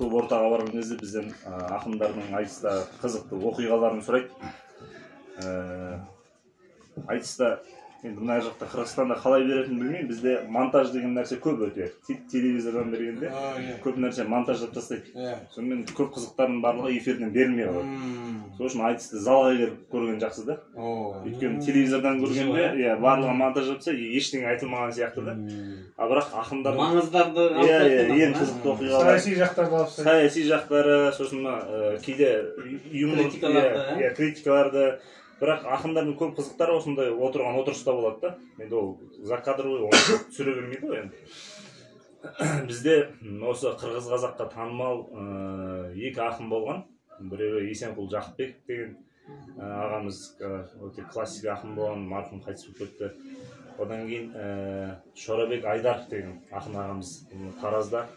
кылып ортага барган кезде бизден акындардын айтыста кызыктуу окуяларын сурайт. Айтыста енді мына жақта Қырғызстанда қалай беретінін білмеймін, бізде монтаж деген нәрсе көп өте. Телевизордан бергенде көп нәрсе монтаждап тастайды. Сонымен көп қызықтардың барлығы эфирден берілмей қалады. Сол үшін айтысты залға келіп көрген жақсы да. Өйткені телевизордан көргенде барлығы монтаждап тастайды, ештеңе айтылмаған сияқты да. А бірақ ақындар маңыздарды ең қызықты оқиғалар, саяси жақтарды алып тастайды. саяси жақтары, сосын кейде критикаларды. Бірақ ақындардың көп қызықтары осындай отырған отырыста болады да. Енді ол закадровый, оны түсіре бермейді ғой енді. Бізде осы қырғыз қазаққа танымал екі ақын болған. Біреуі Есенқұл Жақыпбеков деген ағамыз, өте классик ақын болған, марқұм қайтыс болып кетті. Одан кейін Шорабек Айдар деген ақын ағамыз Таразда.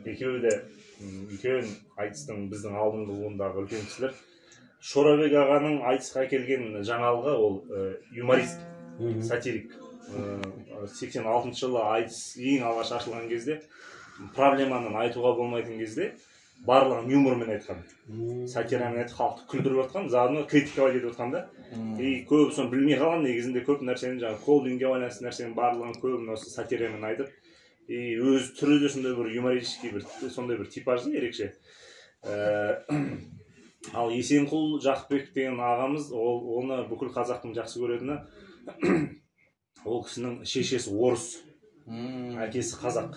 Екеуін айтыстың біздің алдыңғы буындағы үлкен кісілер. Шорабек ағаның айтысқа келген жаңалығы ол юморист, сатирик. 86 жылы айтыс ең алғаш ашылған кезде, проблеманы айтуға болмайтын кезде барлығын юмормен айтқан. Сатирамен айтып, халықты күлдіріп отқан, заодно критикалай кетіп отқан да. Көп соны білмей қалған, негізінде көп нәрсені, жаңағы колдинге байланысты нәрсенің барлығын көбін осы сатирамен айтып, өз түрі де сондай бір юмористический сондай бір типажды ерекше. Ал Есенқұл Жақыпбеков деген ағамыз, оны бүкіл қазақтың жақсы көретіні, ол кісінің шешесі орыс, әкесі қазақ.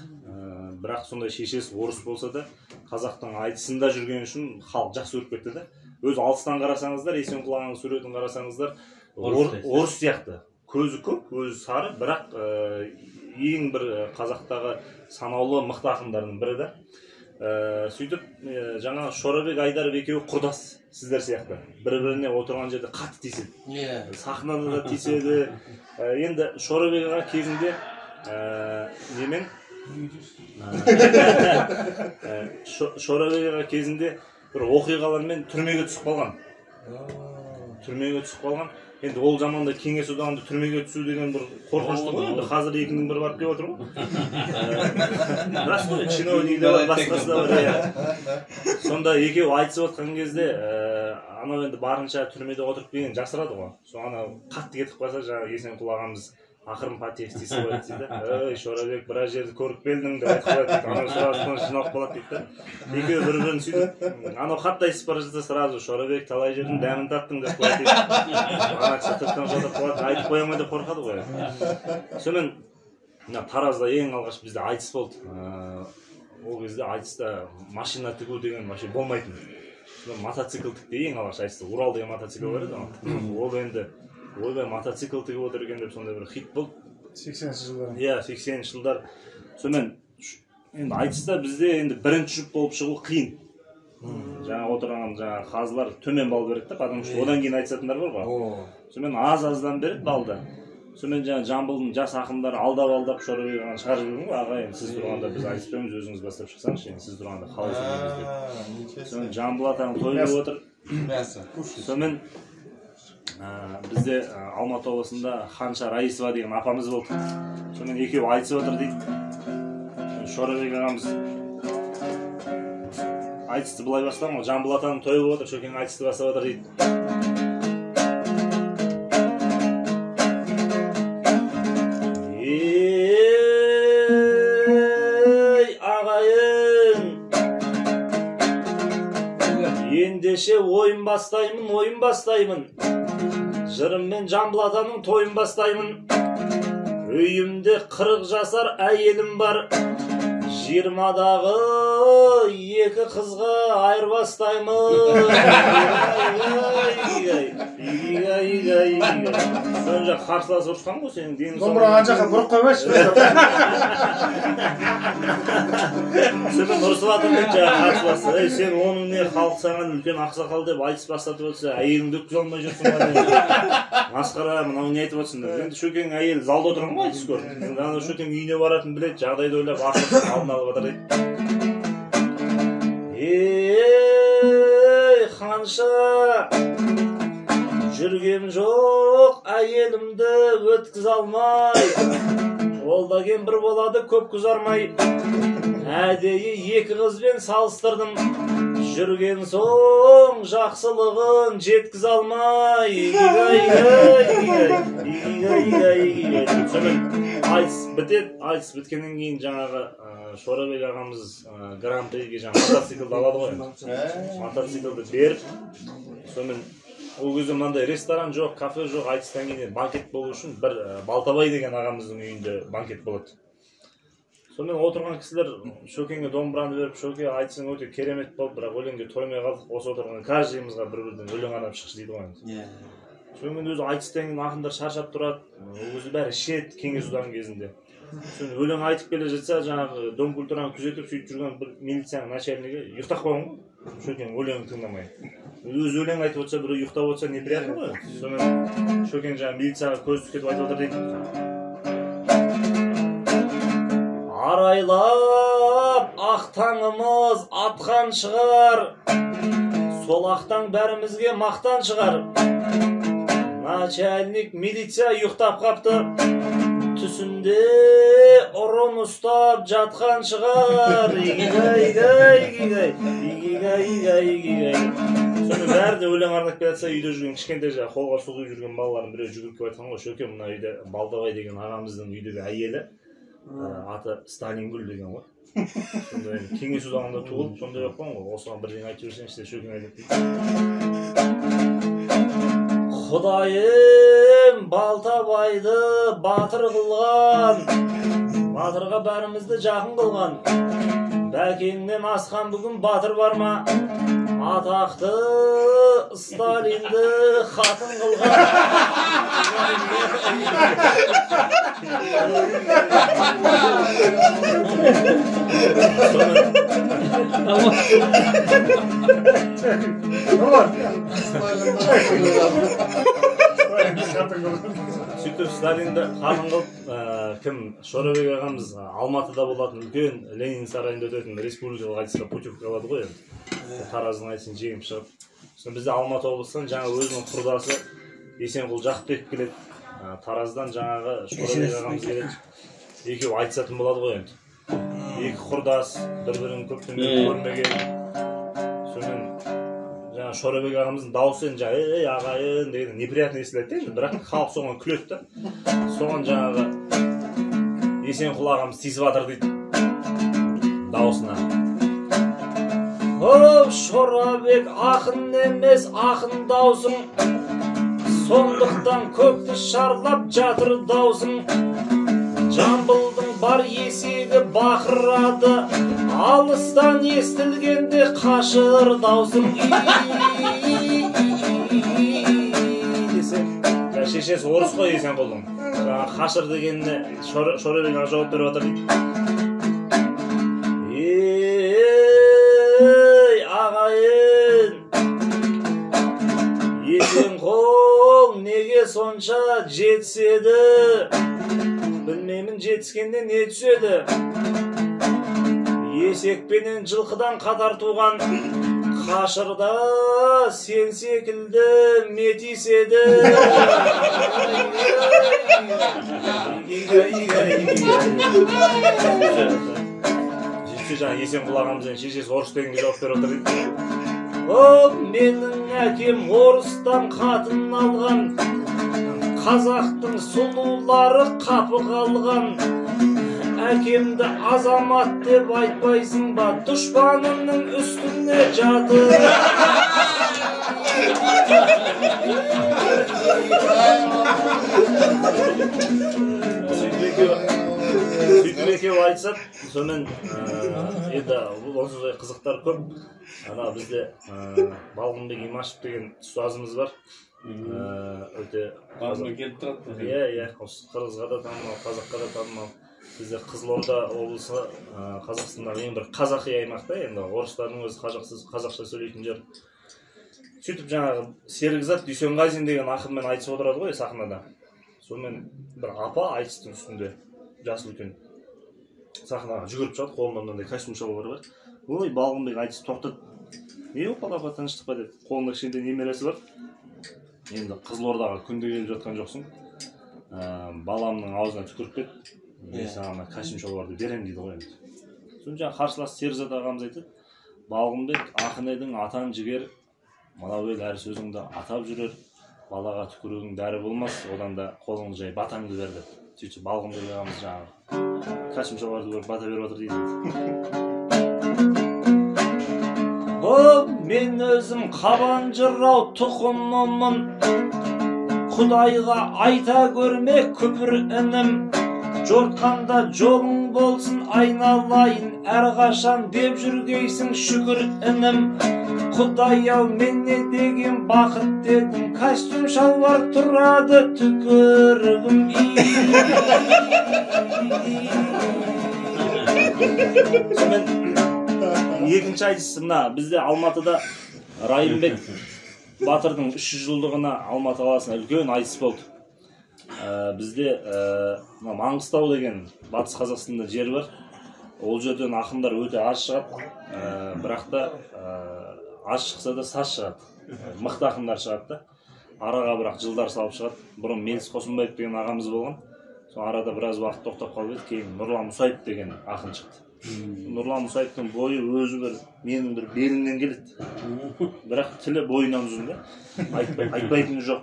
Бірақ сондай шешесі орыс болса да, қазақтың айтысында жүрген үшін халық жақсы көріп кетті да. Өз алыстан қарасаңыздар, Есенқұл ағаның суретін қарасаңыздар, орыс сияқты. Көзі көп, көзі сары, бірақ ең бір қазақтағы санаулы мықты ақындардың бірі да. Сөйтіп, жаңа Шорабек Айдаров екеуі құрдас, сіздер сияқты. Бір-біріне отырған жерде қатты тиіседі. Сахнада да тиіседі. Енді Шорабек аға кезінде Шорабек аға кезінде бір оқиғалармен түрмеге түсіп қалған. Енді ол заманда кеңес одағында түрмеге түсу деген бір қорқынышты ғой. Енді қазір екінің бірі барып деп отыр ғой. Рас қой, чиновниктер басқасы да бар. Сонда екеуі айтысып отқан кезде, анау енді барынша түрмеде отырып келген жасырады ғой. Сол анау қатты кетіп қалса, жаңағы Есенқұл ағамыз ақырын патеф тиісіп қояды дейді. Ей, Шорабек, біраз жерді көріп келдің деп айтып қояды. Анау сразу жиналып қалады дейді. Екеуі бір-бірін сөйтіп, анау қатты айтысып бара жатса сразу Шорабек, талай жердің дәмін таттың деп қояды дейді. Ана кісі тырттан жатып қалады, айтып қоя ма деп қорқады ғой. Сонымен Таразда ең алғаш бізде айтыс болды. Ол кезде айтыста машина тігу деген вообще болмайтын. Мотоцикл тікті ең алғаш айтысты. Урал деген мотоцикл бар еді. Ол енді ойбай мотоцикл тігіп отыр екен деп сондай бір хит болды. 80-ші жылдар. 80-ші жылдар. Сонымен енді айтыста бізде енді бірінші жұп болып шығу қиын. Жаңа отырған қазылар төмен балл береді, потому что одан кейін айтысатындар бар ғой. Сонымен аз-аздан беріп балды. Сонымен жаңа Жамбылдың жас ақындары алдап Шорабек ағаны шығарып жүрген ғой. Аға, енді сіз тұрғанда біз айтыспаймыз, өзіңіз бастап шықсаңызшы, енді сіз тұрғанда қалай сөйлейміз деп. Сонымен Жамбыл атаның тойы болып отыр. Сонымен бізде Алматы облысында Ханша Раисова деген апамыз болды. Сонымен екеуі айтысып отыр дейді. Шорабек ағамыз айтысты былай бастаған ғой. Жамбыл атаның тойы болып отыр, Шөкең айтысты бастап отыр дейді. Ендеше ойын бастаймын. Жырыммен Жамбыл атаның тойын бастаймын. Үйімде 40 жасар әйелім бар. 20-дағы 2 қызға айырбастаймын. Сөн жақ қарсыласы ұрысқан ғой сенің денің соң. Домбыра ан жаққа бұрып қоймайшы. Сенің ұрысылатын деп жаңа қарсыласы. Сен оның не халық саған үлкен ақсақал деп айтыс бастатып отырса, әйеліңді өткізе алмай жүрсің ба? Масқара, мынау не айтып отырсың деп. Енді Шөкең әйел залда отырған ғой айтыс көріп. Ана Шөкең үйіне баратын біледі, жағдайды ойлап ақырын алдын алып отыр дейді. Ей, Ханша, жүргем жоқ, әйелімді өткізе алмай. Ол да кемпір болады көп ұзармай. Әдейі екі қызбен салыстырдым. Жүрген соң жақсылығын жеткіз алмай. Сонымен айтыс бітеді. Айтыс біткеннен кейін жаңағы Шорабек ағамыз Гран-приге мотоциклді алады ғой. Мотоциклді беріп, сонымен ол кезде мынандай ресторан жоқ, кафе жоқ, айтыстан кейін банкет болу үшін бір Балтабай деген ағамыздың үйінде банкет болады. Сонымен отырған кісілер Шөкенге домбыраны беріп, Шөке айтысың өте керемет болды, бірақ өлеңге тоймай қалдық. Осы отырған каждыйымызға бір-бірден өлең арнап шықшы дейді ғой. Шөкенің өзі айтыстан кейін ақындар шаршап тұрады. Ол кезде бәрі ішеді кеңес одағы кезінде. Sonra өлең айтып келе жатса, жаңағы дом культураны күзетіп сөйтіп жүрген бір милицияның начальнигі ұйықтап қойған ғой. Шөкен өлеңін тыңдамай. Өзі өлең айтып отырса, біреу ұйықтап отырса неприятно ғой. Сонымен Шөкен жаңағы милицияға көз түскетіп айтып отыр дейді. Арайлап ақ таңымыз атқан шығар. Сол ақтан бәрімізге мақтан шығар. Начальник милиция ұйықтап қапты. Түсінде ұрын ұстап жатқан шығар. Соны бәрі де өлең арнап келе жатса, үйде жүрген кішкентай қолға су құйып жүрген балаларын біреу жүгіріп келіп айтқан ғой, Шөке мына үйде Балтабай деген ағамыздың үйдегі әйелі аты Сталингүл деген ғой. Сонда кеңес одағында туылып, сондай оқыған ғой. Осыған бірдеңе айтып жүрсеңші де Шөкен айтып дейді. Құдайым Балтабайды батыр қылған, батырға бәрімізді жақын қылған. Бәкеңнен асқан бүгін батыр бар ма? Атақты Сталинді қатын қылған. Сөйтіп Сталинді қатын қылып, кім Шорабек ағамыз Алматыда болатын үлкен Ленин сарайында өтетін республикалық айтысқа путевка алады ғой енді. Тараздың айтысын жеңіп шығып. Бізде Алматы облысынан жаңа өзінің құрдасы Есенқұл Жақыпбек келеді. Тараздан жаңағы Шорабек ағамыз келеді. Екеуі айтысатын болады ғой енді. Екі құрдас, бір-бірін көптен көрмеген. Сонымен жаңа Шорабек ағамыздың дауысы енді ей ағайын деген неприятно естіледі, бірақ халық соған күледі да. Соған жаңағы Есенқұл ағамыз тиісіп жатыр дейді дауысына. Оп, Шорабек ақын емес, ақын даусың. Сондықтан көпті шарлап жатыр даусың. Жамбылдың бар есегі бақырады, алыстан естілгенде қашыр даусың. Десе, шешесі орыс қой Есенқұлдың. Қашыр дегеніне Шорабек аға жауап беріп жатыр дейді. Ағайын, Есенқұл неге сонша жетіседі? Білмеймін жетіскенде не түседі? Есекпенен жылқыдан қатар туған, қашырда сен секілді метиседі. Жаңа Есенқұл ағамыздың шешесі орыс дегенге жауап беріп отыр дейді. Оп, менің әкем орыстан қатын алған, қазақтың сұлулары қапы қалған. Әкемді азамат деп айтпайсың ба, дұшпаныңның үстіне жатыр. Сөйтіп екеуі айтысады. Сонымен енді онсыз қызықтар көп. Бізде Балғынбек Имашев деген ұстазымыз бар. Өте Балғынбек келіп тұрады. Иә, қырғызға да танымал, қазаққа да танымал. Бізде Қызылорда облысы Қазақстандағы ең бір қазақи аймақта, енді орыстардың өзі қазақша сөйлейтін жер. Сөйтіп жаңағы Серікзат Дүйсенғазин деген ақынмен айтысып отырады ғой сахнада. Сонымен бір апа айтыстың үстінде, жасы үлкен, сахнаға жүгіріп шығады, қолында мынандай костюм шалбары бар. Ой, Балғынбек айтыс тоқтады. Не болып апа, тыныштық па деді. Қолында кішкентай немересі бар. Енді Қызылордаға күнде келіп жатқан жоқсың. баламның аузына түкіріп кетті. Мен саған кашим шалбарды берем дейді ғой енді. Соны жаңа қарсылас Серзат ағамыз айтады, Балғынбек ақын едің, атан жігер, мынау ел әр сөзіңді атап жүрер, балаға түкірудің дәрі болмас, одан да қолыңды жай батаңды бер деп. Сөйтсе Балғынбек ағамыз жаңағы кашим шалбарды көріп бата беріп отыр дейді. Мен өзім қабан жырау тұқымымын, Құдайға айта көрме күпір інім, жортқанда жолың болсын айналайын, әрқашан деп жүргейсің шүкір інім. Құдай ау мен не деген бақыт дедім, костюм шалбар тұрады түкірігім. Екінші айтысы мына, бізде Алматыда Райымбек Батырдың 300 жылдығына Алматы қаласына үлкен айтыс болды. Бізде Маңғыстау деген Батыс Қазақстанда жер бар. Ол жерден ақындар өте аз шығады, бірақ та аз шықса да саз шығады. Мықты ақындар шығады да. Араға бірақ жылдар салып шығады. Бұрын Менс Қосынбаев деген ағамыз болған. Сол арада біраз уақыт тоқтап қалып еді. Кейін Нұрлан Мұсайып деген ақын шықты. Нұрлан Мұсайыптың бойы өзі бір менің бір белімнен келеді. Бірақ тілі бойынан ұзын да. Айтпайтыны жоқ.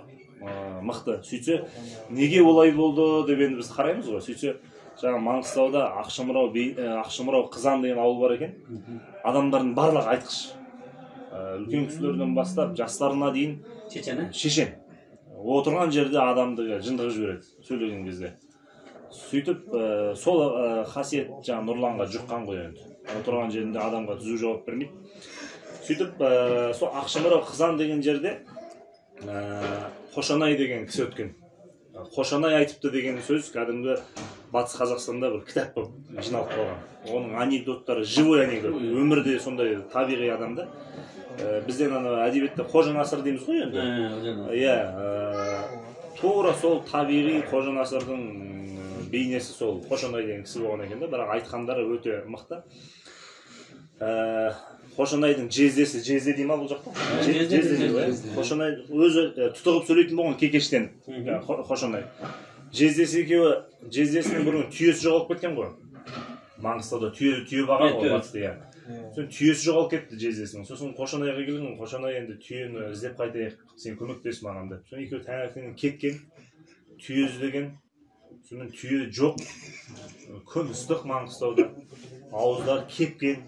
Мықты. Сөйтсе, неге олай болды деп енді біз қараймыз ғой. Сөйтсе, жаңа Маңғыстауда Ақшымырау Қызан деген ауыл бар екен. Адамдардың барлығы айтқыш. Үлкен кісілерден бастап жастарына дейін шешен. Отырған жерде адамды жындығы жібереді сөйлеген кезде. Сөйтіп, сол қасиет жаңа Нұрланға жұққан ғой енді. Отырған жерінде адамға түзу жауап бермейді. Сөйтіп, сол Ақшымырау Қызан деген жерде Қошанай деген кісі өткен. Қошанай айтыпты деген сөз кәдімгі Батыс Қазақстанда бір кітап болып жиналып қалған. Оның анекдоттары живой анекдот. Өмірде сондай табиғи адамды. Бізден әдебиетте Қожа Насыр дейміз ғой енді. Тура сол табиғи Қожа Насырдың бейнесі сол Қошанай деген кісі болған екен да, бірақ айтқандары өте мықты. Қошанайдың жездесі, жезде дей ма бұл жақта? Жезде дей. Қошанай өзі тұтығып сөйлейтін болған кекештен, Қошанай. Жездесі екеуі, жездесінің бұрын түйесі жоғалып кеткен ғой. Маңғыстауда түйе баға ғой батысты. Түйесі жоғалып кетті жездесінің. Сосын Қошанайға келген, Қошанай енді түйені іздеп қайтайық, сен көмектес маған деп. Сосын екеуі таңертең кеткен, түйе іздеген. Сосын түйе жоқ. Күн ыстық Маңғыстауда. Ауыздар кепкен.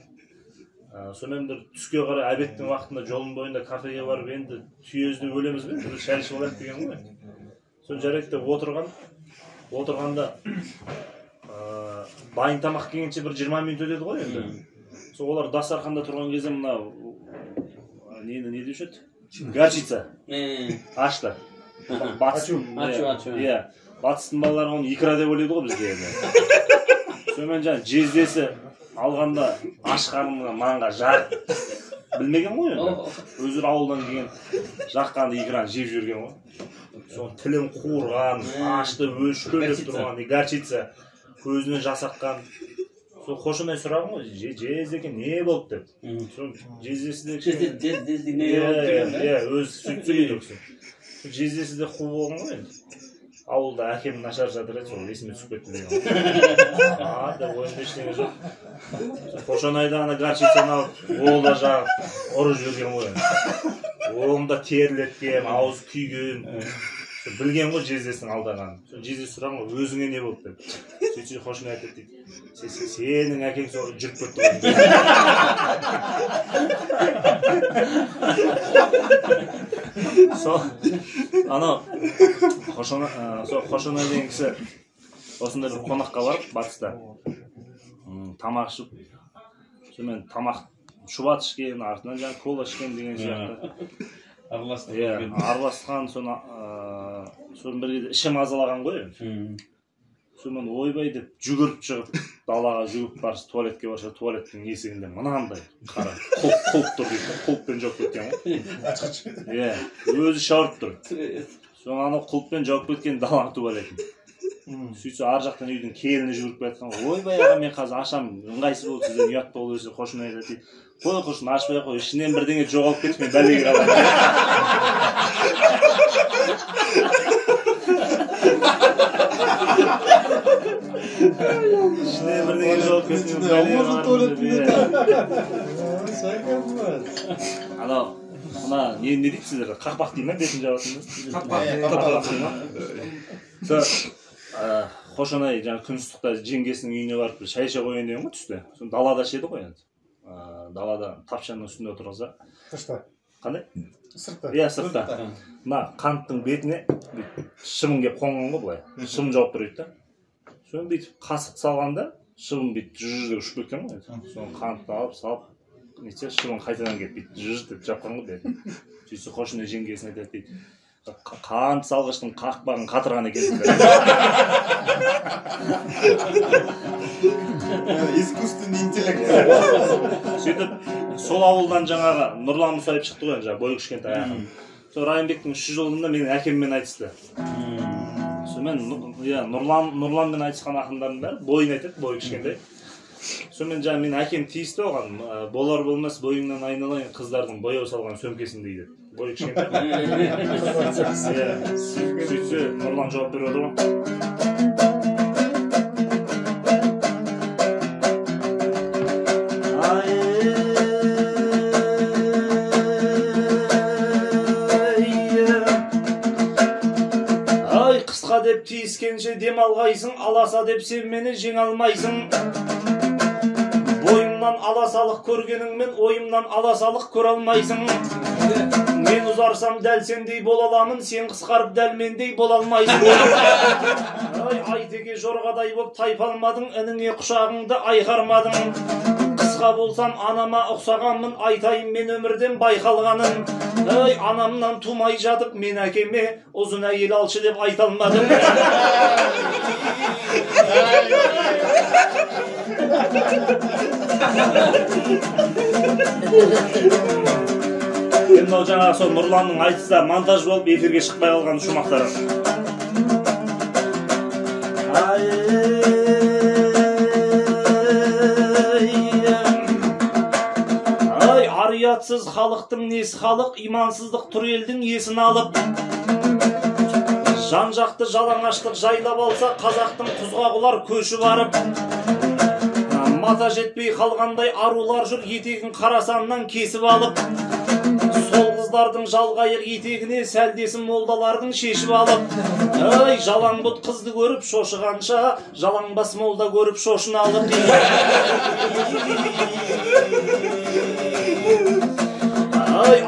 Сонымен бір түске қарай обедтің уақытында жолын бойында кафеге барып енді түйе іздеп өлеміз бе? Бір шай ішіп алайық деген ғой. Сол жарайды деп отырғанда дайын тамақ келгенше бір 20 минут өтеді ғой енді. Сол олар дастарханда тұрған кезде мына не деуші еді? Горчица. Ашты. Батыстың балалары оны икра деп ойлайды ғой бізде енді. Сонымен жаңа жездесі алғанда аш қарнына маңға жақ білмеген ғой енді. Өзір ауылдан келген жаққанды икраны жеп жүрген ғой. Соң тілін қуырған, ашты өшкөлеп тұрған, горчица көзінен жасаққан. Сол Қошанай сұрағым ғой, жездеке не болды деп. Соң жездесі де өз сөйтіп сөйлейді өксі. Жездесі де қу болған ғой енді. Ауылда әкем нашар жатыр еді, сол есіме түсіп кетті деген. Деп ойымда ештеңе жоқ. Қошанайда ана горчицаны алып, ол да жағып, ұрып жіберген ғой. Оғында терілеткен, ауыз күйген. Білген ғой жездесінің алдағанын. Жездесі сұраған ғой, өзіңе не болды деп. Сөйтсе Қошанай айтады дейді, сенің әкең сол жүріп кетті ғой. Сол анау Қошанай деген кісі осындай бір қонаққа барып батыста тамақ ішіп, сонымен тамақ шұбат ішкен, артынан жаңа кола ішкен деген сияқты араласқан, соны бір кезде ішім азалаған ғой. Сонымен ойбай деп жүгіріп шығып, далаға жүгіріп баршы туалетке баршы, туалеттің есігінде мынандай қара құлып тұр дейді, құлыппен жауып кеткен ғой. Өзі шауырып тұр. Соң анау құлыппен жауып кеткен даланың туалетін. Сөйтсе ар жақтан үйдің келіні жүгіріп кеткен ғой. Ойбай аға, мен қазір ашам, ыңғайсыз болды, сізден ұят болды өсі. Қошанай айтады дейді, қой құрсын, ашпай қой, ішінен бірдеңе жоғалып кетіп мен бәлеге қаламын. İşte birden javob ketdim. Omuzun tuvaletinde. Sakınmaz. Ana, ne deyipsizler? Qaqbaq deyman betinci javobunda. Qaqbaq deyman. Qo'shanay жаңа күнсіздікта жеңгесінің үйіне барып шай іше қояйын деген ғой түсте. Соны далада ішеді ғой енді. Далада тапшаның үстінде отырғыза. Сыртта. Қандай? Сыртта. Иә, сыртта. Мына қанттың бетіне шыбын келіп қонған ғой былай. Шыбын жауып тұрады да. Соны бүйтіп қасықты салғанда шыбын бүйтіп жүр-жүр ұшып кеткен ғой. Соны қантты алып салып нетсе шыбын қайтадан келіп бүйтіп жүр-жүр деп жапқан ғой бетін. Сөйтсе Қошанай жеңгесіне айтады дейді. Қант салғыштың қақпағын қатырған екен. Искусственный интеллект. Сөйтіп, сол ауылдан жаңағы Нұрлан Мұсайып шықты ғой, жаңағы бойы кішкентай ақын. Сол Райымбектің 3 жылында менің әкеммен айтысты. Сонымен Нұрланмен айтысқан ақындардың бәрі бойын айтады, бойы кішкентай. Сонымен жаңағы менің әкем тиісті оған, болар болмас бойыңнан айналайын қыздардың бояу салған сөмкесін дейді. Бойы кішкентай. Сөйтсе Нұрлан жауап беріп отыр ғой. Қысқа деп тиіскенше дем алғайсың, аласа деп сен мені жеңе алмайсың. Бойымнан аласалық көргеніңмен ойымнан аласалық көре алмайсың. Мен ұзарсам дәл сендей бола аламын, сен қысқарып дәл мендей бола алмайсың. Айтеке жорғадай боп тайпалмадың, ініңе құшағыңды айқармадың. Қысқа болсам анама ұқсағанмын, айтайын мен өмірден байқалғаным. Анамнан тумай жатып мен әкеме ұзын әйел алшы деп айта алмадым. Енді жаңағы сол Нұрланның айтыста монтаж болып эфирге шықпай қалған шумақтары. Ариятсыз халықтың несі халық, имансыздық тұр елдің есін алып. Жан-жақты жалаңаштық жайлап алса, қазақтың құзғағылар көші барып. Мата жетпей қалғандай арулар жүр, етегін қарасаннан кесіп алып. Сол қыздардың жалғайыр етегіне сәлдесін молдалардың шешіп алып. Жалаң бұт қызды көріп шошығанша, жалаңбас молда көріп шошын алып.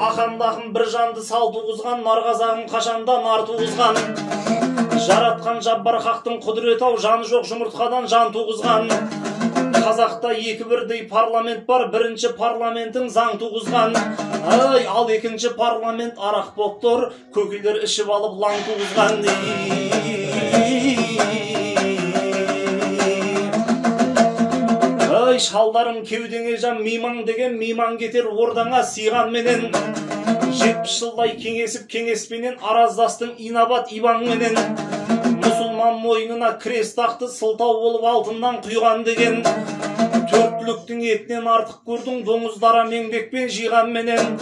Ақандағым бір жанды сал туғызған, нарғазағым қашанда нар туғызған. Жаратқан жаббар хақтың құдірет ау, жаны жоқ жұмыртқадан жан туғызған. Қазақта екі бірдей парламент бар, бірінші парламентің заң туғызған. Ал екінші парламент арақ боп тұр, көкелер ішіп алып лаң туғызған. Шалдарым кеудеңе жан мейман деген, мейман кетер ордаңа сыйған менен. 70 жылдай кеңесіп кеңеспенен, араздастың инабат ибан менен. Мұсылман мойнына крест тақты, сылтау болып алтыннан құйған деген. Төрттіліктің етінен артық көрдің, доңыздара меңбекпен жиған менен.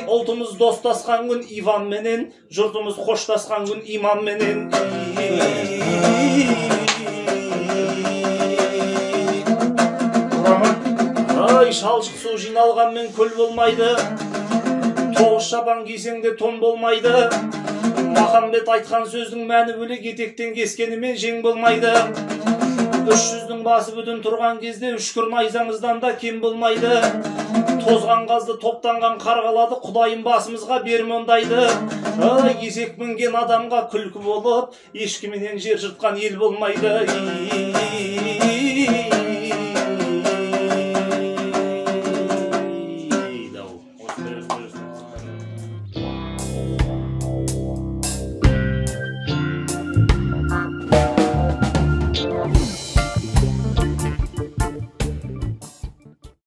Ұлтымыз достасқан күн Иван менен, жұртымыз қоштасқан күн иман менен. Шалшық су жиналғанмен көл болмайды, тоғыз шапан кисеңде тон болмайды. Махамбет айтқан сөздің мәні бөлек, етектен кескенімен жең болмайды. 300-дің басы бүтін тұрған кезде үшкір найзаңыздан да кем болмайды. Тозған қазды топтанған қарғалады, құдайым басымызға бермондайды. Есек мінген адамға күлкі болып, ешкіменен жер жыртқан ел болмайды.